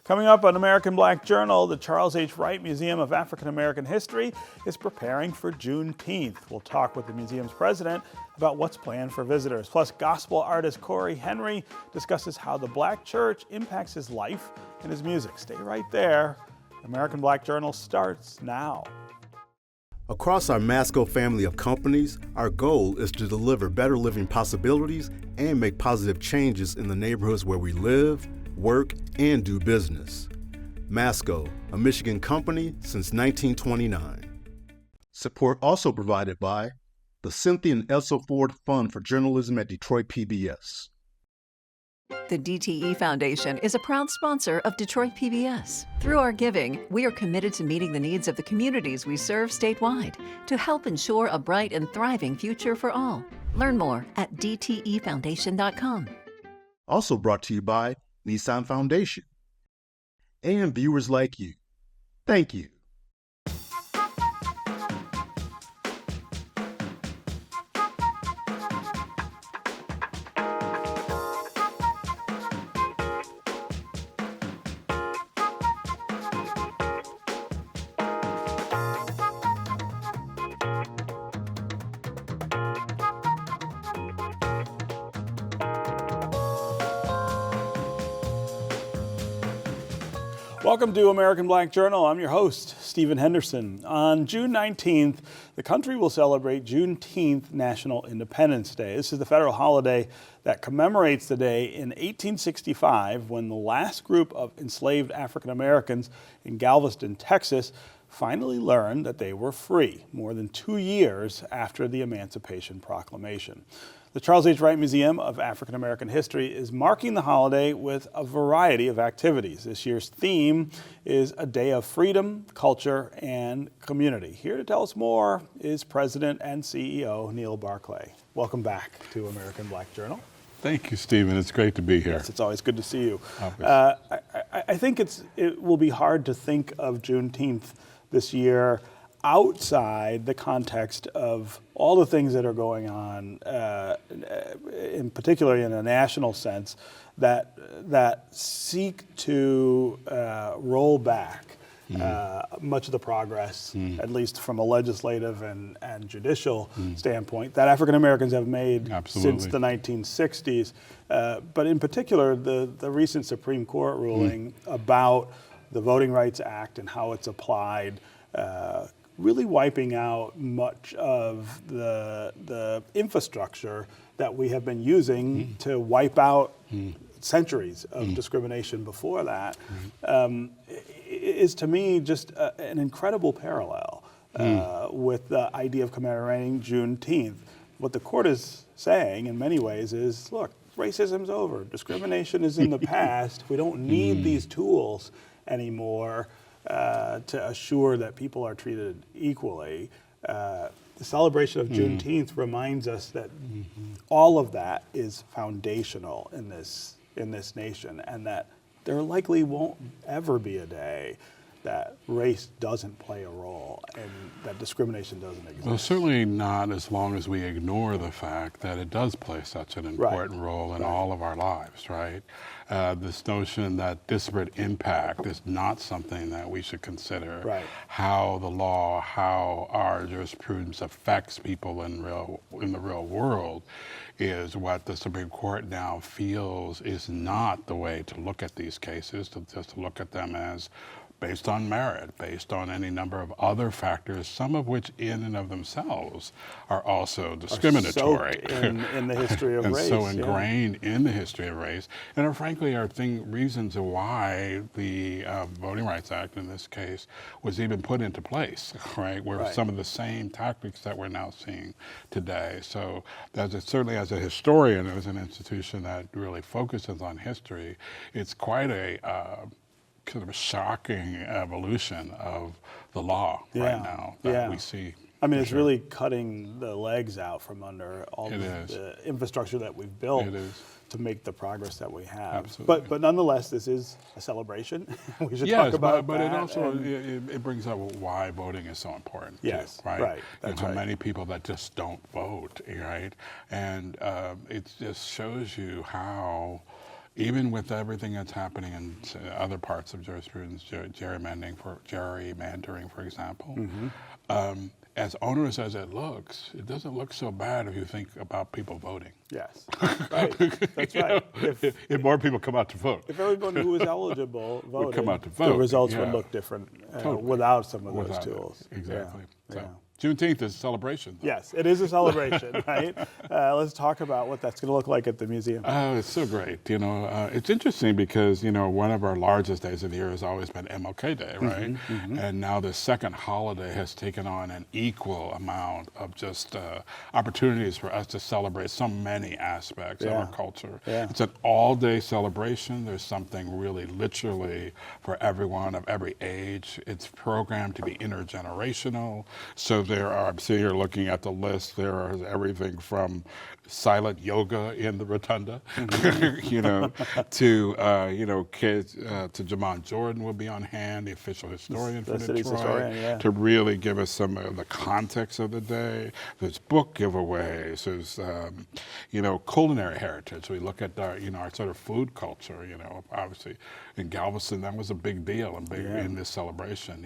Coming up on American Black Journal, the Charles H. Wright Museum of African American History is preparing for Juneteenth. We'll talk with the museum's president about what's planned for visitors. Plus, gospel artist Cory Henry discusses how the Black church impacts his life and his music. Stay right there. American Black Journal starts now. Across our Masco family of companies, our goal is to deliver better living possibilities and make positive changes in the neighborhoods where we live, work, and do business. Masco, a Michigan company since 1929. Support also provided by the Cynthia and Elsa Ford Fund for Journalism at Detroit PBS. The DTE Foundation is a proud sponsor of Detroit PBS. Through our giving, we are committed to meeting the needs of the communities we serve statewide to help ensure a bright and thriving future for all. Learn more at dtefoundation.com. Also brought to you by Nissan Foundation and viewers like you. Thank you. Welcome to American Black Journal. I'm your host, Stephen Henderson. On June 19th, the country will celebrate Juneteenth, National Independence Day. This is the federal holiday that commemorates the day in 1865 when the last group of enslaved African Americans in Galveston, Texas, finally learned that they were free, more than 2 years after the Emancipation Proclamation. The Charles H. Wright Museum of African American History is marking the holiday with a variety of activities. This year's theme is a day of freedom, culture, and community. Here to tell us more is President and CEO Neil Barclay. Welcome back to American Black Journal. Thank you, Stephen. It's great to be here. Yes, it's always good to see you. I think it will be hard to think of Juneteenth this year outside the context of all the things that are going on, in particularly in a national sense, that seek to roll back much of the progress, at least from a legislative and judicial standpoint, that African Americans have made since the 1960s. But in particular, the recent Supreme Court ruling about the Voting Rights Act and how it's applied, really wiping out much of the infrastructure that we have been using to wipe out centuries of discrimination before that, is to me just an incredible parallel with the idea of commemorating Juneteenth. What the court is saying in many ways is, look, racism's over. Discrimination is in the past. We don't need these tools anymore to assure that people are treated equally. The celebration of Juneteenth reminds us that all of that is foundational in this nation, and that there likely won't ever be a day that race doesn't play a role and that discrimination doesn't exist. Well, certainly not as long as we ignore the fact that it does play such an important role in all of our lives, right? This notion that disparate impact is not something that we should consider. Right. How the law, how our jurisprudence affects people in the real world is what the Supreme Court now feels is not the way to look at these cases, just to look at them as based on merit, based on any number of other factors, some of which in and of themselves are also discriminatory. In the history of and race. so ingrained in the history of race, and are frankly reasons why the Voting Rights Act in this case was even put into place, right? Where some of the same tactics that we're now seeing today. So certainly as a historian, as an institution that really focuses on history, it's quite a kind of a shocking evolution of the law right now that we see. I mean, it's really cutting the legs out from under all the infrastructure that we've built to make the progress that we have. Absolutely. But nonetheless, this is a celebration. We should talk about but that. It also it brings up why voting is so important. Yes, too, right. Right. There's how many people that just don't vote, right? And it just shows you how even with everything that's happening in other parts of jurisprudence, gerrymandering, for example, as onerous as it looks, it doesn't look so bad if you think about people voting. Yes, right. That's right. If more people come out to vote. If everyone who was eligible voted, come out to vote, the results would yeah. look different Totally. without some of those Without it. tools. Exactly. Yeah. So Yeah. Juneteenth is a celebration, though. Yes, it is a celebration, right? Let's talk about what that's going to look like at the museum. Oh, it's so great. It's interesting because, one of our largest days of the year has always been MLK Day, right? And now the second holiday has taken on an equal amount of just opportunities for us to celebrate so many aspects of our culture. Yeah. It's an all-day celebration. There's something really literally for everyone of every age. It's programmed to be intergenerational. So there are, I'm sitting here looking at the list, there is everything from silent yoga in the rotunda, to kids, to Jamon Jordan will be on hand, the official historian for Detroit, to really give us some of the context of the day. There's book giveaways, there's, culinary heritage. We look at our sort of food culture, obviously in Galveston, that was a big deal and big in this celebration,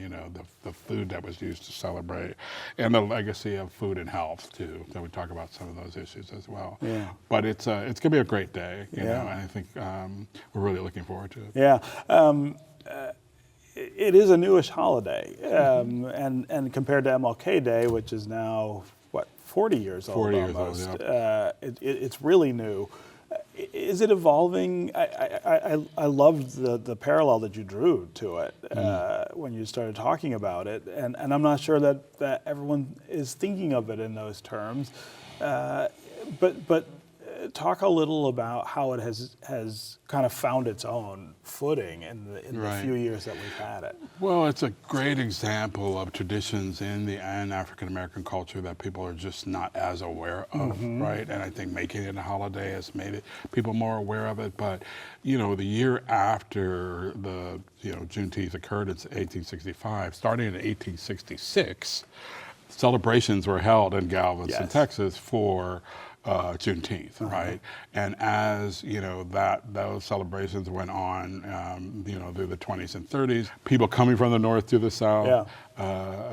the food that was used to celebrate, and the legacy of food and health too. So we talk about some of those issues as well. Yeah. But it's going to be a great day, and I think we're really looking forward to it. Yeah. It is a newish holiday, and compared to MLK Day, which is now, 40 years old 40 years almost, old, yeah. It's really new. Is it evolving? I loved the parallel that you drew to it when you started talking about it, and I'm not sure that everyone is thinking of it in those terms. But talk a little about how it has kind of found its own footing in the few years that we've had it. Well, it's a great example of traditions in African American culture that people are just not as aware of, right? And I think making it a holiday has made people more aware of it. But, the year after the Juneteenth occurred in 1865, starting in 1866, celebrations were held in Galveston, Texas for Juneteenth, right? And as those celebrations went on, through the 20s and 30s, people coming from the north to the south,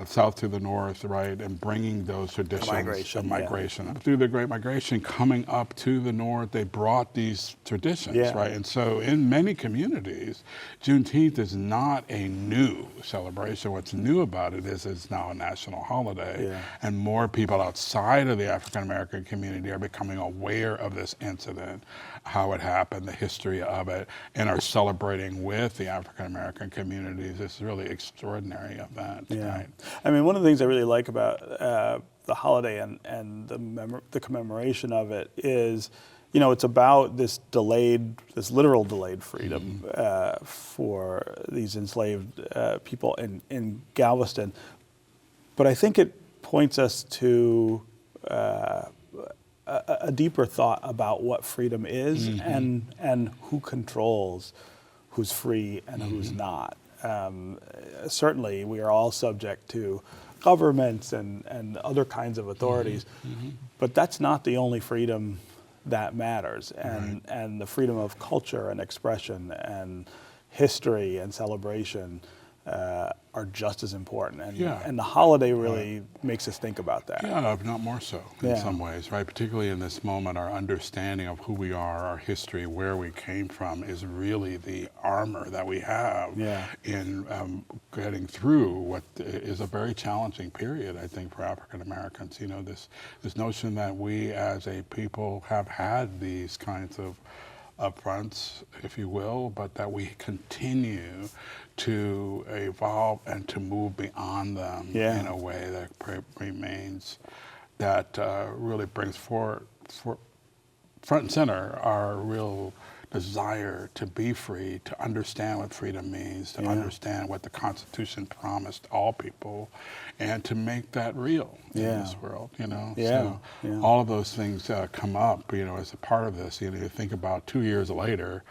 south to the north, right, and bringing those traditions of migration. Through the Great Migration, coming up to the north, they brought these traditions, right? And so in many communities, Juneteenth is not a new celebration. What's new about it is it's now a national holiday, and more people outside of the African American community are becoming aware of this incident, how it happened, the history of it, and are celebrating with the African American communities. It's really extraordinary event. Yeah. Right? I mean, one of the things I really like about the holiday and the commemoration of it is, it's about this literal delayed freedom for these enslaved people in Galveston. But I think it points us to a deeper thought about what freedom is and who controls who's free and who's not. Certainly, we are all subject to governments and other kinds of authorities, but that's not the only freedom that matters. And the freedom of culture and expression and history and celebration are just as important. And the holiday really makes us think about that. Yeah, if not more so in some ways, right? Particularly in this moment, our understanding of who we are, our history, where we came from is really the armor that we have in getting through what is a very challenging period, I think, for African Americans. This notion that we as a people have had these kinds of upfronts, if you will, but that we continue to evolve and to move beyond them in a way that remains, that really brings forward front and center our real desire to be free, to understand what freedom means, to understand what the Constitution promised all people, and to make that real in this world, So all of those things come up, as a part of this. You think about 2 years later,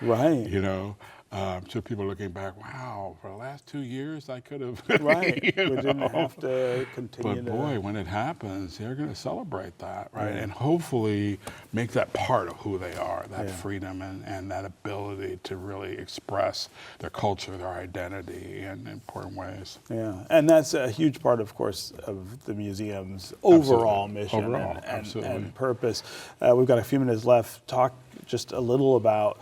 So people looking back, wow, for the last 2 years I could have. Right. you We didn't know. have to continue But to. boy, when it happens, they're going to celebrate that, right? Yeah. And hopefully make that part of who they are, that Yeah. freedom and that ability to really express their culture, their identity in important ways. Yeah, and that's a huge part, of course, of the museum's overall mission Overall, and absolutely. purpose. We've got a few minutes left. Talk just a little about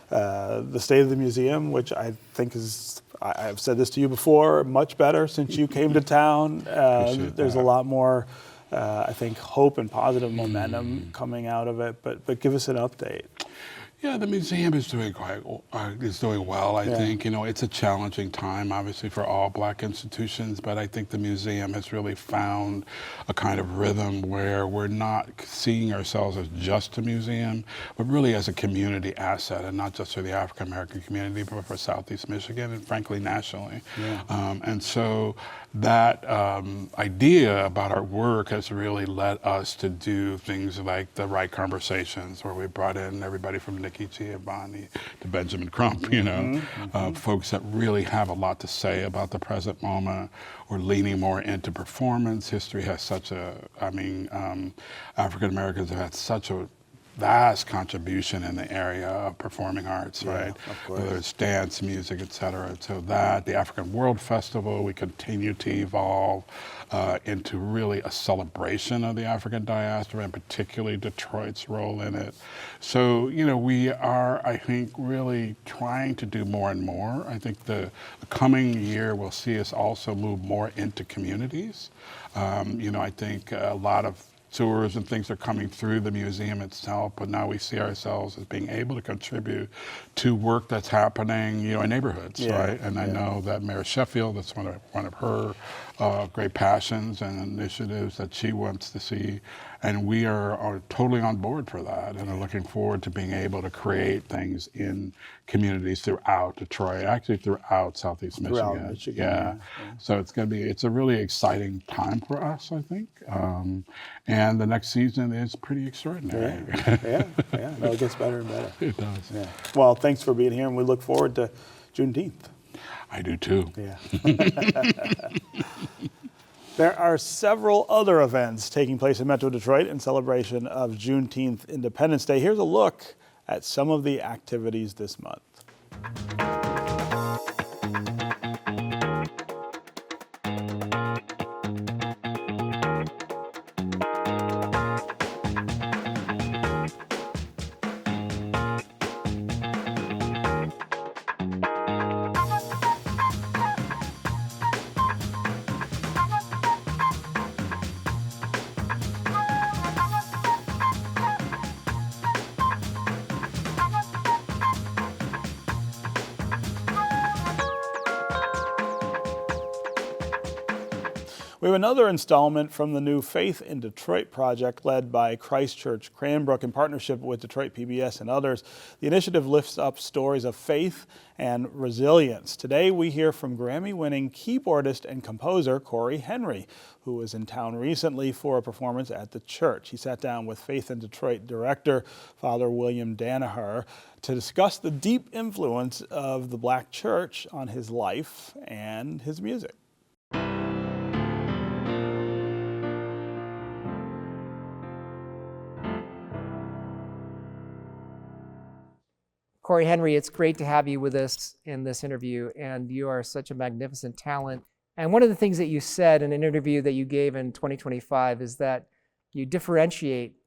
the state of the museum, which I think is, I've said this to you before, much better since you came to town. There's a lot more, I think, hope and positive momentum coming out of it, but give us an update. Yeah, the museum is doing well. I Yeah. think it's a challenging time, obviously, for all Black institutions. But I think the museum has really found a kind of rhythm where we're not seeing ourselves as just a museum, but really as a community asset, and not just for the African American community, but for Southeast Michigan and frankly nationally. Yeah. And so that idea about our work has really led us to do things like the Wright conversations, where we brought in everybody from Nikki Giovanni to Benjamin Crump, folks that really have a lot to say about the present moment. We're leaning more into performance. History has African Americans have had such a vast contribution in the area of performing arts, right? Of course. Whether it's dance, music, et cetera. So that, the African World Festival, we continue to evolve into really a celebration of the African diaspora, and particularly Detroit's role in it. So, we are, I think, really trying to do more and more. I think the coming year will see us also move more into communities. I think a lot of tours and things are coming through the museum itself, but now we see ourselves as being able to contribute to work that's happening, in neighborhoods, right? And I know that Mayor Sheffield, that's one of her great passions and initiatives that she wants to see, and we are totally on board for that, and are looking forward to being able to create things in communities throughout Detroit, actually throughout Southeast Michigan. Throughout Michigan, Yeah. So it's a really exciting time for us, I think. And the next season is pretty extraordinary. Yeah. No, it gets better and better. It does. Yeah. Well, thanks for being here, and we look forward to Juneteenth. I do too. Yeah. There are several other events taking place in Metro Detroit in celebration of Juneteenth Independence Day. Here's a look at some of the activities this month. We have another installment from the new Faith in Detroit project led by Christ Church Cranbrook in partnership with Detroit PBS and others. The initiative lifts up stories of faith and resilience. Today we hear from Grammy-winning keyboardist and composer Cory Henry, who was in town recently for a performance at the church. He sat down with Faith in Detroit director Father William Danaher to discuss the deep influence of the Black church on his life and his music. Cory Henry, it's great to have you with us in this interview, and you are such a magnificent talent. And one of the things that you said in an interview that you gave in 2025 is that you differentiate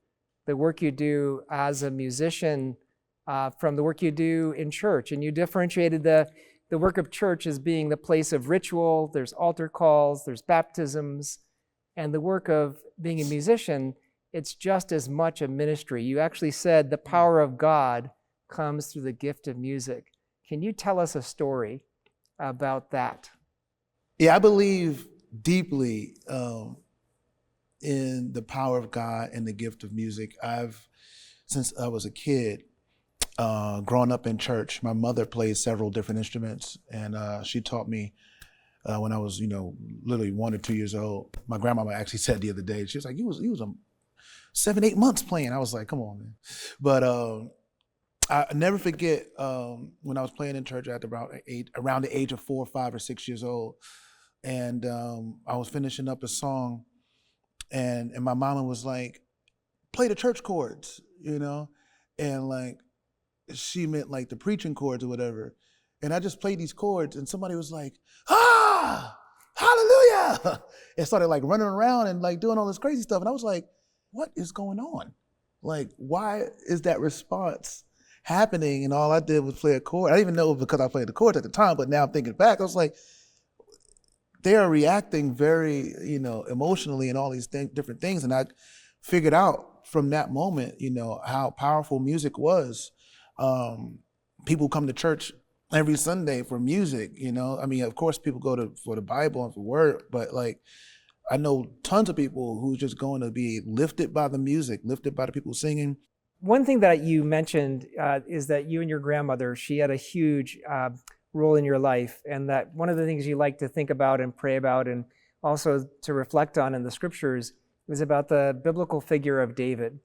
the work you do as a musician from the work you do in church. And you differentiated the work of church as being the place of ritual, there's altar calls, there's baptisms, and the work of being a musician, it's just as much a ministry. You actually said the power of God comes through the gift of music. Can you tell us a story about that? Yeah, I believe deeply in the power of God and the gift of music. Since I was a kid, growing up in church, my mother played several different instruments, and she taught me when I was, literally 1 or 2 years old. My grandmama actually said the other day, she was like, "You was 7, 8 months playing." I was like, "Come on, man!" But I never forget when I was playing in church at around the age of 4, 5, or 6 years old, and I was finishing up a song, and my mama was like, "Play the church chords," and like she meant like the preaching chords or whatever, and I just played these chords, and somebody was like, "Ah, hallelujah!" and started like running around and like doing all this crazy stuff, and I was like, "What is going on? Like, why is that response happening?" And all I did was play a chord. I didn't even know because I played the chords at the time, but now I'm thinking back, I was like, they are reacting very, emotionally and all these different things. And I figured out from that moment, how powerful music was. People come to church every Sunday for music, I mean, of course people go for the Bible and for word, but like, I know tons of people who's just going to be lifted by the music, lifted by the people singing. One thing that you mentioned is that you and your grandmother, she had a huge role in your life, and that one of the things you like to think about and pray about and also to reflect on in the scriptures was about the biblical figure of David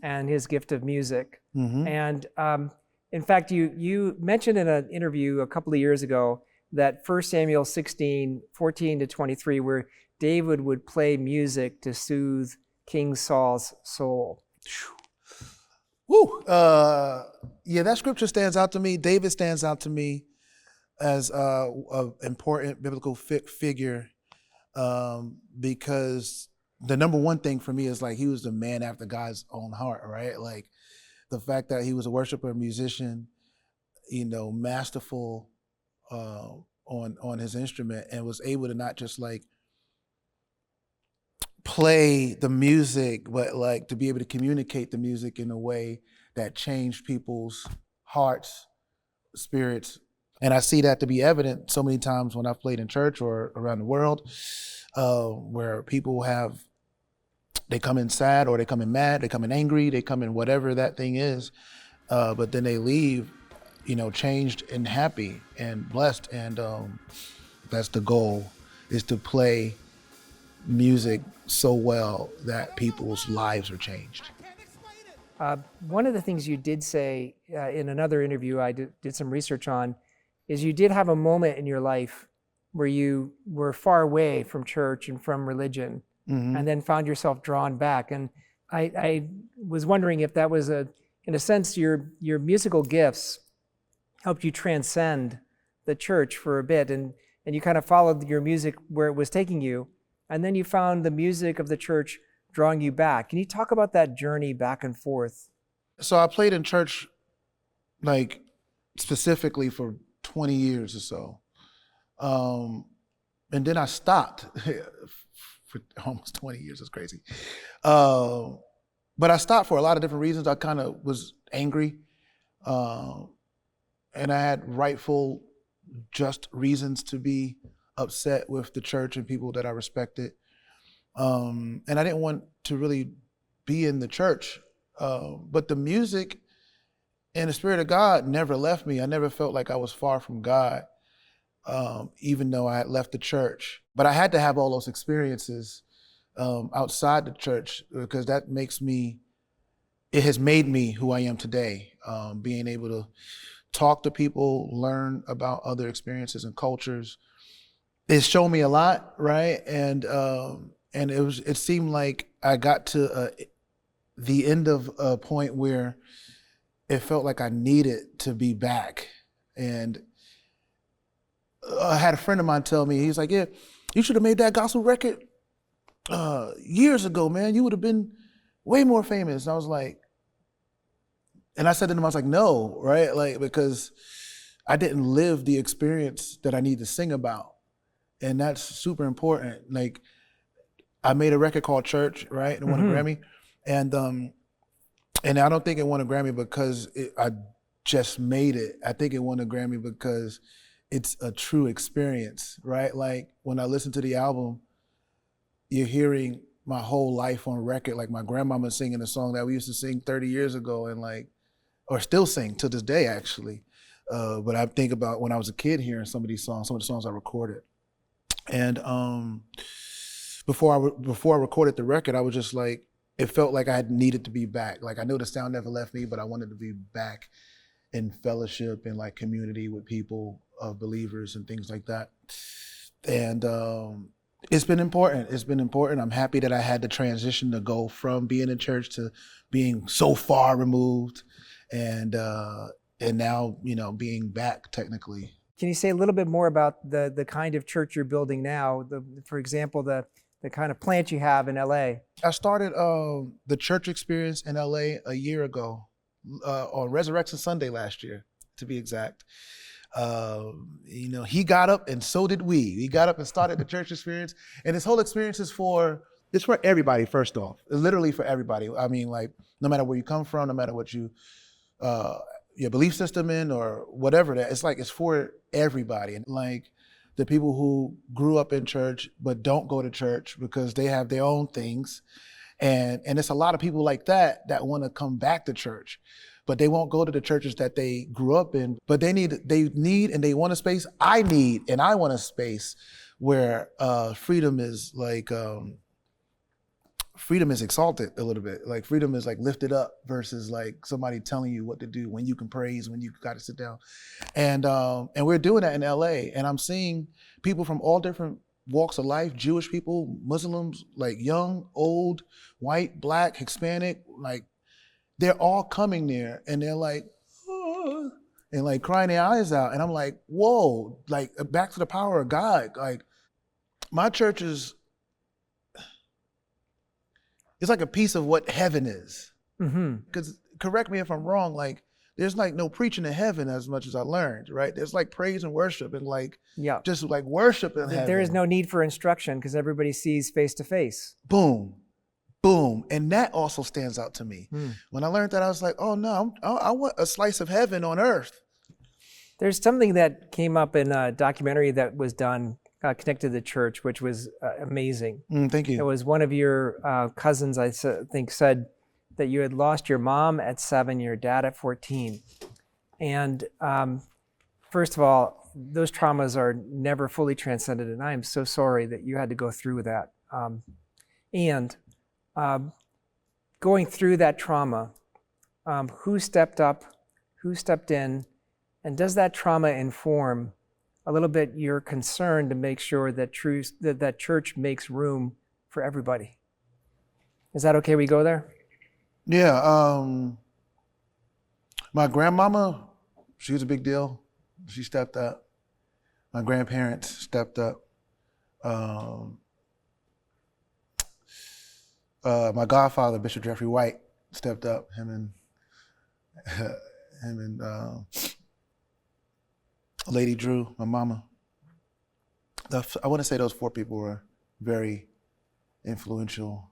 and his gift of music. Mm-hmm. And in fact, you mentioned in an interview a couple of years ago that 1 Samuel 16, 14 to 23, where David would play music to soothe King Saul's soul. Woo! Yeah, that scripture stands out to me. David stands out to me as an important biblical figure because the number one thing for me is like he was the man after God's own heart, right? Like the fact that he was a worshiper, a musician, masterful on his instrument, and was able to not just like play the music, but like to be able to communicate the music in a way that changed people's hearts, spirits. And I see that to be evident so many times when I've played in church or around the world, where people they come in sad, or they come in mad, they come in angry, they come in whatever that thing is, but then they leave, changed and happy and blessed. And that's the goal, is to play music so well that people's lives are changed. One of the things you did say in another interview I did some research on is you did have a moment in your life where you were far away from church and from religion, and then found yourself drawn back. And I was wondering if that was in a sense, your musical gifts helped you transcend the church for a bit, and you kind of followed your music where it was taking you. And then you found the music of the church drawing you back. Can you talk about that journey back and forth? So I played in church, like specifically for 20 years or so. And then I stopped for almost 20 years. It's crazy. But I stopped for a lot of different reasons. I kind of was angry. And I had rightful, just reasons to be upset with the church and people that I respected. And I didn't want to really be in the church. But the music and the Spirit of God never left me. I never felt like I was far from God, even though I had left the church. But I had to have all those experiences outside the church, because that it has made me who I am today, being able to talk to people, learn about other experiences and cultures. It's shown me a lot, right? And it seemed like I got to the end of a point where it felt like I needed to be back. And I had a friend of mine tell me, he's like, "Yeah, you should have made that gospel record years ago, man. You would have been way more famous." And I was like, and I said to him, I was like, no, right? Like, because I didn't live the experience that I need to sing about. And that's super important. Like, I made a record called Church, right? And won a Grammy. And I don't think it won a Grammy because I just made it. I think it won a Grammy because it's a true experience, right? Like, when I listen to the album, you're hearing my whole life on record. Like, my grandmama singing a song that we used to sing 30 years ago, and like, or still sing to this day, actually. But I think about when I was a kid hearing some of these songs, some of the songs I recorded. And before I recorded the record, I was just like, it felt like I had needed to be back. Like, I knew the sound never left me, but I wanted to be back in fellowship and like community with people of believers and things like that. And it's been important. It's been important. I'm happy that I had the transition to go from being in church to being so far removed, and now, you know, being back technically. Can you say a little bit more about the kind of church you're building now? For example, the kind of plant you have in LA. I started the church experience in LA a year ago, on Resurrection Sunday last year, to be exact. You know, he got up and so did we. He got up and started the church experience, and this whole experience is for everybody. First off, it's literally for everybody. I mean, like, no matter where you come from, no matter what you your belief system in or whatever that, it's for everybody. And like the people who grew up in church but don't go to church because they have their own things, and it's a lot of people like that want to come back to church, but they won't go to the churches that they grew up in. But they need and they want a space. I want a space where freedom is like freedom is exalted a little bit. Like freedom is like lifted up versus like somebody telling you what to do, when you can praise, when you got to sit down. And we're doing that in LA. And I'm seeing people from all different walks of life, Jewish people, Muslims, like young, old, white, black, Hispanic, like they're all coming there and they're like, oh, and like crying their eyes out. And I'm like, whoa, like back to the power of God. Like my church is, it's like a piece of what heaven is. Because correct me if I'm wrong, like there's like no preaching in heaven as much as I learned, right? There's like praise and worship and like just like worship in heaven. There is no need for instruction because everybody sees face to face. Boom, boom. And that also stands out to me. When I learned that, I was like, oh no, I want a slice of heaven on earth. There's something that came up in a documentary that was done connected to the church, which was amazing. Thank you. It was one of your cousins, I think, said that you had lost your mom at 7, your dad at 14. And first of all, those traumas are never fully transcended, and I am so sorry that you had to go through that. And going through that trauma, who stepped up, who stepped in, and does that trauma inform a little bit your concern to make sure that that church makes room for everybody? Is that okay we go there? Yeah. My grandmama, she was a big deal. She stepped up. My grandparents stepped up. My godfather, Bishop Jeffrey Wright, stepped up. Him and Lady Drew, my mama. I want to say those 4 people were very influential,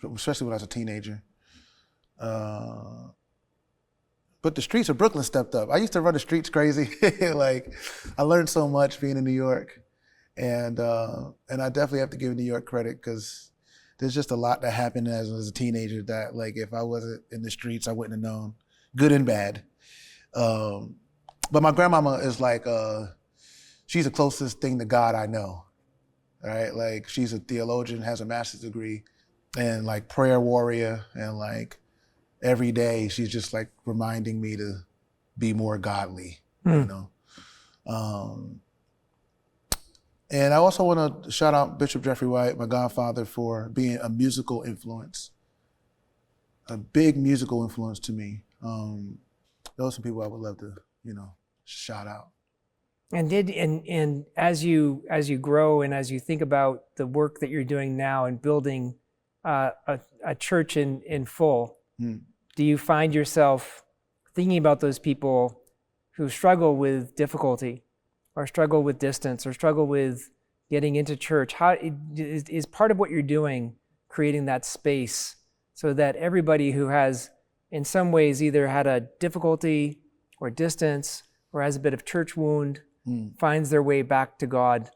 especially when I was a teenager. But the streets of Brooklyn stepped up. I used to run the streets crazy. Like, I learned so much being in New York, and I definitely have to give New York credit because there's just a lot that happened as a teenager that, like, if I wasn't in the streets, I wouldn't have known, good and bad. But my grandmama is like, she's the closest thing to God I know, right? Like, she's a theologian, has a master's degree, and like prayer warrior, and like every day she's just like reminding me to be more godly, you know? And I also want to shout out Bishop Jeffrey Wright, my godfather, for being a musical influence, a big musical influence to me. Those are some people I would love to, you know, shout out. And and as you grow and as you think about the work that you're doing now and building a church in full, do you find yourself thinking about those people who struggle with difficulty or struggle with distance or struggle with getting into church? How is part of what you're doing creating that space so that everybody who has in some ways either had a difficulty or distance or has a bit of church wound finds their way back to God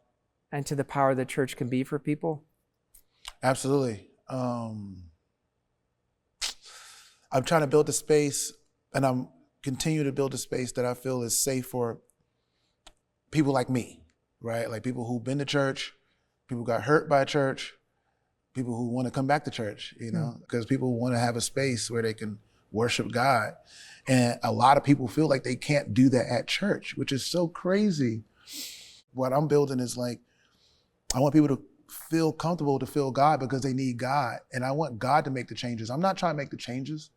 and to the power the church can be for people? Absolutely. I'm trying to build a space, and I'm continue to build a space that I feel is safe for people like me, right? Like people who've been to church, people who got hurt by church, people who want to come back to church, you know, because people want to have a space where they can worship God. And a lot of people feel like they can't do that at church, which is so crazy. What I'm building is like, I want people to feel comfortable to feel God because they need God. And I want God to make the changes. I'm not trying to make the changes,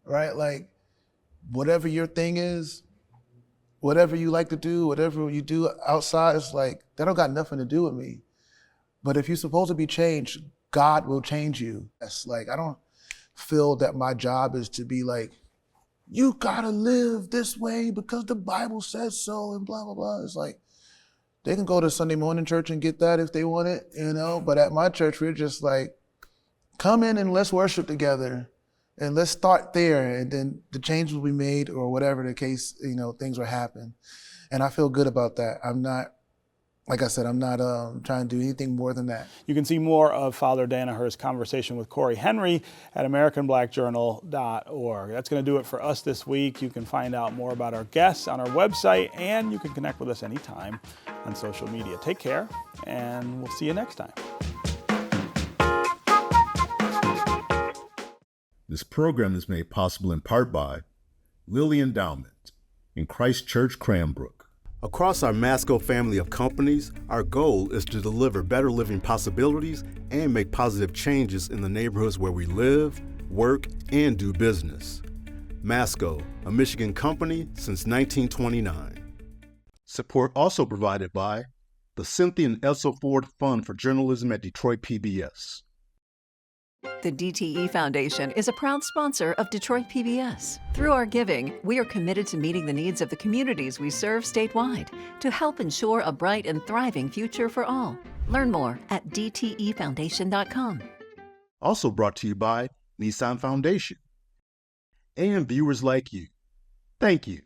right? Like, whatever your thing is, whatever you like to do, whatever you do outside, it's like, that don't got nothing to do with me. But if you're supposed to be changed, God will change you. That's like, I don't feel that my job is to be like, you gotta live this way because the Bible says so and blah, blah, blah. It's like, they can go to Sunday morning church and get that if they want it, you know? But at my church, we're just like, come in and let's worship together and let's start there. And then the change will be made or whatever the case, you know, things will happen. And I feel good about that. I'm not, like I said, I'm not trying to do anything more than that. You can see more of Father Danaher's conversation with Cory Henry at AmericanBlackJournal.org. That's going to do it for us this week. You can find out more about our guests on our website, and you can connect with us anytime on social media. Take care, and we'll see you next time. This program is made possible in part by Lilly Endowment in Christ Church, Cranbrook. Across our Masco family of companies, our goal is to deliver better living possibilities and make positive changes in the neighborhoods where we live, work, and do business. Masco, a Michigan company since 1929. Support also provided by the Cynthia and Elsa Ford Fund for Journalism at Detroit PBS. The DTE Foundation is a proud sponsor of Detroit PBS. Through our giving, we are committed to meeting the needs of the communities we serve statewide to help ensure a bright and thriving future for all. Learn more at dtefoundation.com. Also brought to you by Nissan Foundation and viewers like you. Thank you.